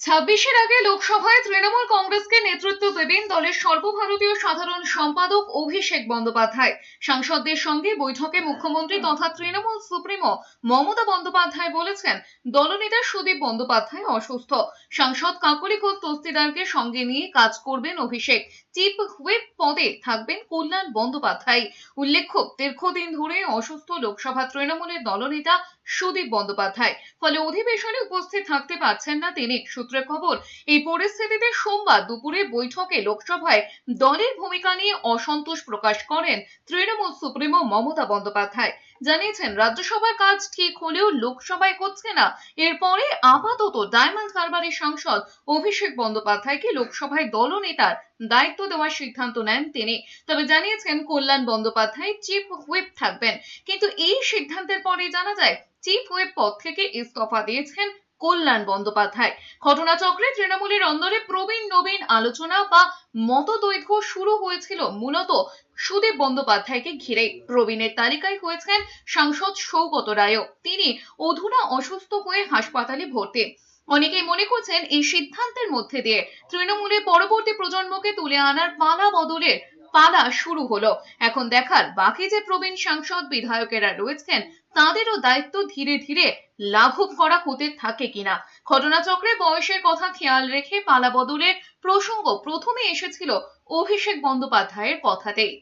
ছাব্বিশের আগে লোকসভায় তৃণমূল কংগ্রেসকে নেতৃত্ব দেবেন দলের সর্বভারতীয় সাধারণ সম্পাদক অভিষেক বন্দ্যোপাধ্যায়। সাংসদদের সঙ্গে বৈঠকে মুখ্যমন্ত্রী তথা তৃণমূল সুপ্রিমো মমতা বন্দ্যোপাধ্যায় বলেছেন, দলনেতা সুদীপ বন্দ্যোপাধ্যায় অসুস্থ। সাংসদ কাকলি ঘোষ দস্তিদারকে সঙ্গে নিয়ে কাজ করবেন অভিষেক। চিফ হুইপ পদে থাকবেন কল্যাণ বন্দ্যোপাধ্যায়। উল্লেখ্য, দীর্ঘদিন ধরে অসুস্থ লোকসভা তৃণমূলের দলনেতা সুদীপ বন্দ্যোপাধ্যায়, ফলে অধিবেশনে উপস্থিত থাকতে পারছেন না তিনি। সূত্রে খবর, এই পরিস্থিতিতে সোমবার দুপুরে বৈঠকে লোকসভায় দলের ভূমিকা নিয়ে অসন্তোষ প্রকাশ করেন তৃণমূল সুপ্রিমো মমতা বন্দ্যোপাধ্যায়। জানিয়েছেন, রাজ্যসভার কাজ ঠিক হলেও লোকসভায় হচ্ছে না। এরপরে আপাতত ডায়মন্ড হারবারের সাংসদ অভিষেক বন্দ্যোপাধ্যায়কে লোকসভায় দলনেতার দায়িত্ব দেওয়ার সিদ্ধান্ত নেন তিনি। তবে জানিয়েছেন, কল্যাণ বন্দ্যোপাধ্যায় চিফ হুইপ থাকবেন। কিন্তু এই সিদ্ধান্তের পরে জানা যায়, চিফ হুইপ পদ থেকে ইস্তফা দিয়েছেন কল্যাণ বন্দ্যোপাধ্যায়। ঘটনাচক্রে তৃণমূলের অন্দরে প্রবীণ নবীন আলোচনা বা মতদ্বৈধ শুরু হয়েছিল মূলত সুদীপ বন্দ্যোপাধ্যায়কে ঘিরে। প্রবীণের তালিকায় হয়েছেন সাংসদ সৌগত রায়ও। তিনি অধুনা অসুস্থ হয়ে হাসপাতালে ভর্তি। অনেকেই মনে করছেন, এই সিদ্ধান্তের মধ্যে দিয়ে তৃণমূলের পরবর্তী প্রজন্মকে তুলে আনার পালা বদলের পালা শুরু হলো। এখন দেখার বাকি যে প্রবীণ সাংসদ বিধায়কেরা রয়েছেন, তাদেরও দায়িত্ব ধীরে ধীরে লাঘব করা হতে থাকে কিনা। ঘটনাচক্রে বয়সের কথা খেয়াল রেখে পালা বদলের প্রসঙ্গ প্রথমে এসেছিল অভিষেক বন্দ্যোপাধ্যায়ের কথাতেই।